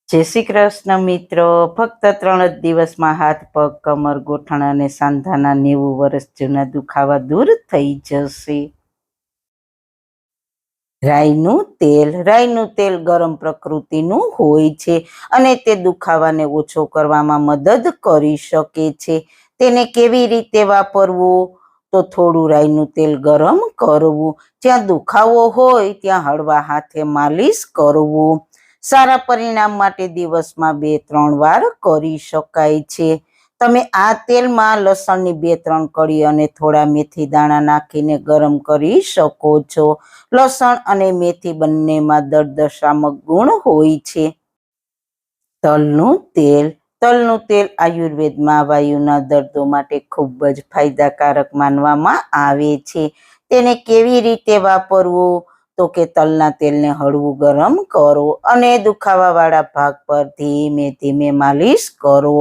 જય શ્રી કૃષ્ણ મિત્રો. ફક્ત 3 જ દિવસમાં હાથ, પગ, કમર, ગોઠણ અને સાંધાના 90 વર્ષ જૂના દુખાવા દૂર થઈ જશે. રાઈનું તેલ ગરમ પ્રકૃતિનું હોય છે અને તે દુખાવાને ઓછો કરવામાં મદદ કરી શકે છે. તેને કેવી રીતે વાપરવું? તો થોડું રાઈનું તેલ ગરમ કરવું, જ્યાં દુખાવો હોય ત્યાં હળવા હાથે માલિશ કરવું. સારા પરિણામ માટે દિવસમાં 2-3 વાર કરી શકાય છે. તમે આ તેલમાં લસણની 2-3 કળી અને થોડા મેથી દાણા નાખીને ગરમ કરી શકો છો. લસણ અને મેથી બંનેમાં દર્દશામક ગુણ હોય છે. તલનું તેલ આયુર્વેદમાં વાયુના દર્દો માટે ખૂબ જ ફાયદાકારક માનવામાં આવે છે. તેને કેવી રીતે વાપરવું? તો કે તલના તેલને હળવું ગરમ કરો અને દુખાવાવાળા ભાગ પર ધીમે ધીમે માલિશ કરો.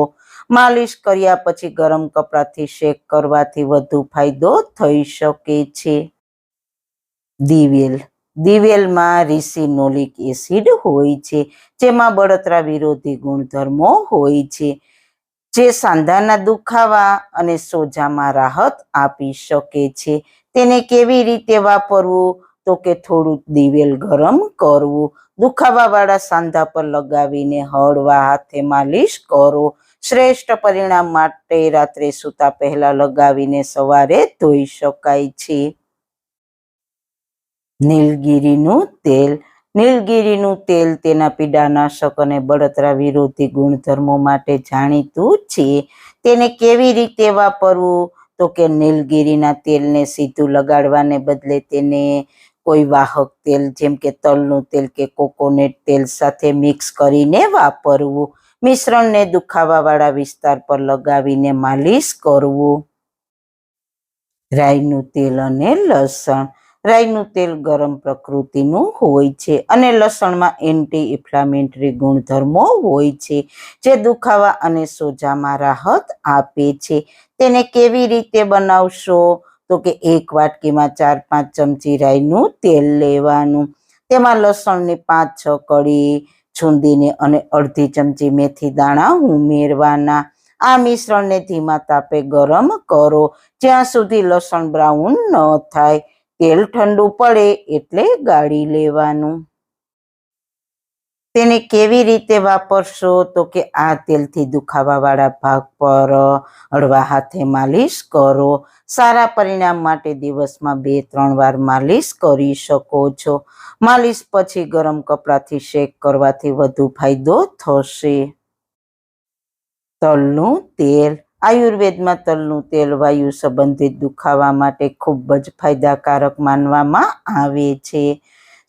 માલિશ કર્યા પછી ગરમ કપડાથી શેક કરવાથી વધુ ફાયદો થઈ શકે છે. દિવેલમાં રિસિનોલિક એસિડ હોય છે, જેમાં બળતરા વિરોધી ગુણધર્મો હોય છે, જે સાંધાના દુખાવા અને સોજામાં રાહત આપી શકે છે. તેને કેવી રીતે વાપરવું? તો કે થોડું દિવેલ ગરમ કરવું, દુખાવાવાળા સાંધા પર લગાવીને હળવા હાથે માલિશ કરો. શ્રેષ્ઠ પરિણામ માટે રાત્રે સૂતા પહેલા લગાવીને સવારે ધોઈ શકાય છે. નીલગિરીનું તેલ તેના પીડાનાશક અને બળતરા વિરોધી ગુણધર્મો માટે જાણીતું છે. તેને કેવી રીતે વાપરવું? તો કે નીલગિરીના તેલને સીધું લગાડવાને બદલે તેને કોઈ વાહક તેલ જેમ કે તલનું તેલ કે કોકોનટ તેલ સાથે મિક્સ કરીને વાપરવું. મિશ્રણને દુખાવાવાળા વિસ્તાર પર લગાવીને માલિશ કરવું. રાઈનું તેલ અને લસણ. રાઈનું તેલ ગરમ પ્રકૃતિનું હોય છે અને લસણમાં એન્ટી ઇન્ફ્લામેટરી ગુણધર્મો હોય છે, જે દુખાવા અને સોજામાં રાહત આપે છે. તેને કેવી રીતે બનાવશો? તો કે 1 વાટકીમાં 4-5 ચમચી રાઈનું તેલ લેવાનું. તેમાં લસણની 5-6 કળી છૂંદીને અને અડધી ચમચી મેથી દાણા ઉમેરવાના. આ મિશ્રણને ધીમા તાપે ગરમ કરો, જ્યાં સુધી લસણ બ્રાઉન ન થાય. તેલ ઠંડુ પડે એટલે ગાળી લેવાનું. તેને કેવી રીતે વાપરશો? તો કે આ તેલથી દુખાવાવાળા ભાગ પર હળવા હાથે માલિશ કરો. સારા પરિણામ માટે દિવસમાં 2-3 વાર માલિશ કરી શકો છો. માલિશ પછી ગરમ કપડાથી શેક કરવાથી વધુ ફાયદો થશે. તલનું તેલ. આયુર્વેદમાં તલનું તેલ વાયુ સંબંધિત દુખાવા માટે ખૂબ જ ફાયદાકારક માનવામાં આવે છે.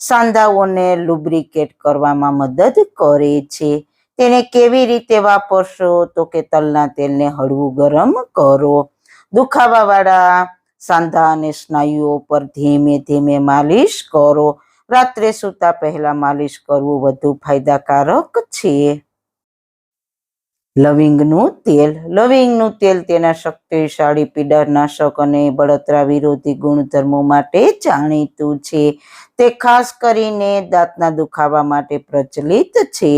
સાંધાઓને લુબ્રિકેટ કરવામાં મદદ કરે છે. તેને કેવી રીતે વાપરશો? તો કે તલના તેલને હળવું ગરમ કરો, દુખાવાવાળા સાંધા અને સ્નાયુઓ પર ધીમે ધીમે માલિશ કરો. રાત્રે સૂતા પહેલા માલિશ કરવું વધુ ફાયદાકારક છે. લવિંગનું તેલ તેના શક્તિશાળી પીડાનાશક અને બળતરા વિરોધી ગુણધર્મો માટે જાણીતું છે. તે ખાસ કરીને દાંતના દુખાવા માટે પ્રચલિત છે,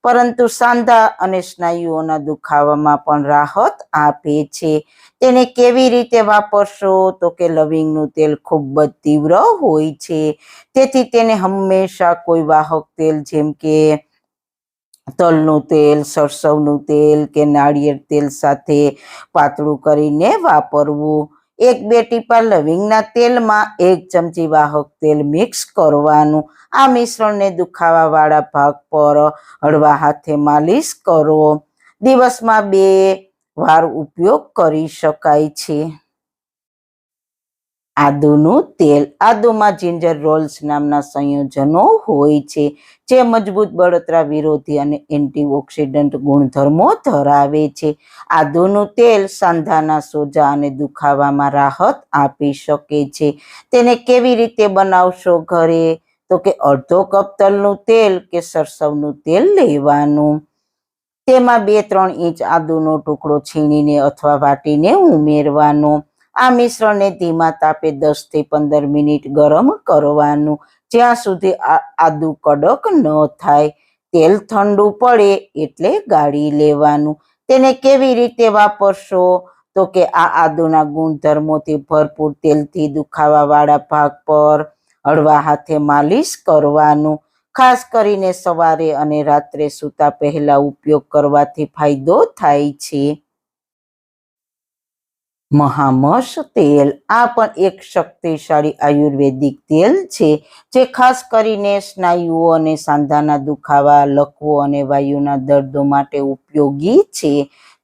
પરંતુ સાંધા અને સ્નાયુઓના દુખાવામાં પણ રાહત આપે છે. તેને કેવી રીતે વાપરશો? તો કે લવિંગનું તેલ ખૂબ જ તીવ્ર હોય છે, તેથી તેને હંમેશા કોઈ વાહક તેલ જેમ કે તલનું તેલ, સરસવનું તેલ કે નાળિયેર તેલ સાથે પાતળું કરીને વાપરવું. 1-2 ટીપા લવિંગના તેલમાં 1 ચમચી વાહક તેલ મિક્સ કરવાનું. આ મિશ્રણને દુખાવાવાળા ભાગ પર હળવા હાથે માલિશ કરો. દિવસમાં 2 વાર ઉપયોગ કરી શકાય છે. આદુનું તેલ. આદુમાં જિંજર રોલ્સ નામના સંયોજનો હોય છે, જે મજબૂત બળતરા વિરોધી અને એન્ટીઓક્સિડન્ટ ગુણધર્મો ધરાવે છે. આદુનું તેલ સાંધાના સોજા અને દુખાવામાં રાહત આપી શકે છે. તેને કેવી રીતે બનાવશો ઘરે? તો કે અડધો કપ તલનું તેલ કે સરસવનું તેલ લેવાનું. તેમાં 2-3 ઇંચ આદુનો ટુકડો છીણીને અથવા વાટીને ઉમેરવાનો. આ મિશ્રણને ધીમા તાપે 10-15 મિનિટ ગરમ કરવાનું, જ્યાં સુધી આદુ કડક ન થાય. તેલ ઠંડુ પડે એટલે ગાળી લેવાનું. તેને કેવી રીતે વાપરશો? તો કે આ આદુના ગુણધર્મોથી ભરપૂર તેલથી દુખાવાવાળા ભાગ પર હળવા હાથે માલિશ કરવાનું. ખાસ કરીને સવારે અને રાત્રે સૂતા પહેલા ઉપયોગ કરવાથી ફાયદો થાય છે. મહામસ તેલ આ પણ એક શક્તિશાળી આયુર્વેદિક તેલ છે, જે ખાસ કરીને સ્નાયુઓ અને સાંધાના દુખાવા, લકવો અને વાયુના દર્દો માટે ઉપયોગી છે.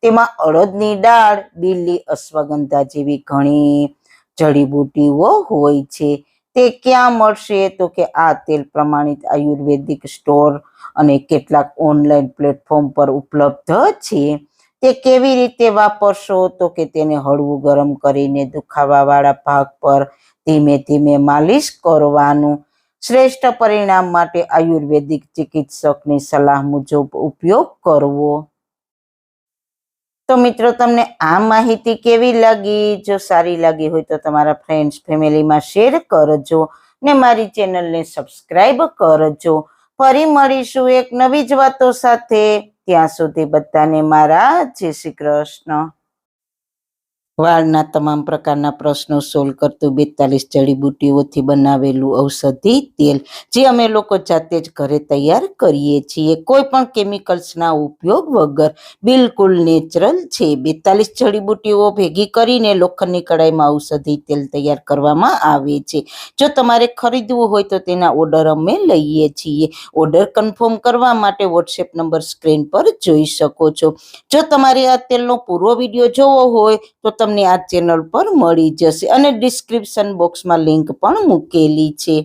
તેમાં અડદની દાળ, બીલી, અશ્વગંધા જેવી ઘણી જડીબુટ્ટીઓ હોય છે. તે ક્યાં મળશે? તો કે આ તેલ પ્રમાણિત આયુર્વેદિક સ્ટોર અને કેટલાક ઓનલાઈન પ્લેટફોર્મ પર ઉપલબ્ધ છે. તે કેવી રીતે વાપરશો? તો કે તેને હળવું ગરમ કરીને દુખાવાવાળા ભાગ પર ધીમે ધીમે માલિશ કરવાનું. શ્રેષ્ઠ પરિણામ માટે આયુર્વેદિક ચિકિત્સકની સલાહ મુજબ ઉપયોગ કરવો. તો મિત્રો, તમને આ માહિતી કેવી લાગી? જો સારી લાગી હોય તો તમારા ફ્રેન્ડ્સ, ફેમિલીમાં શેર કરજો ને મારી ચેનલને સબસ્ક્રાઈબ કરજો. ફરી મળીશું એક નવી જ વાતો સાથે. ત્યાં સુધી બધાને મારા જય શ્રી કૃષ્ણ. વાળના તમામ પ્રકારના પ્રશ્નો સોલ્વ કરતું 42 જડીબુટ્ટીઓથી બનાવેલું ઔષધિ તેલ, જે અમે લોકો જાતે જ ઘરે તૈયાર કરીએ છીએ, કોઈ પણ કેમિકલ્સના ઉપયોગ વગર. બિલકુલ નેચરલ છે. 42 જડીબુટ્ટીઓ ભેગી કરીને લોખંડની કડાઈમાં ઔષધિ તેલ તૈયાર કરવામાં આવે છે. જો તમારે ખરીદવું હોય તો તેના ઓર્ડર અમે લઈએ છીએ. ઓર્ડર કન્ફર્મ કરવા માટે વોટ્સએપ નંબર સ્ક્રીન પર જોઈ શકો છો. જો તમારે આ તેલનો પૂરો વિડીયો જોવો હોય તો તમને આ ચેનલ પર મળી જશે અને ડિસ્ક્રિપ્શન બોક્સમાં લિંક પણ મૂકેલી છે.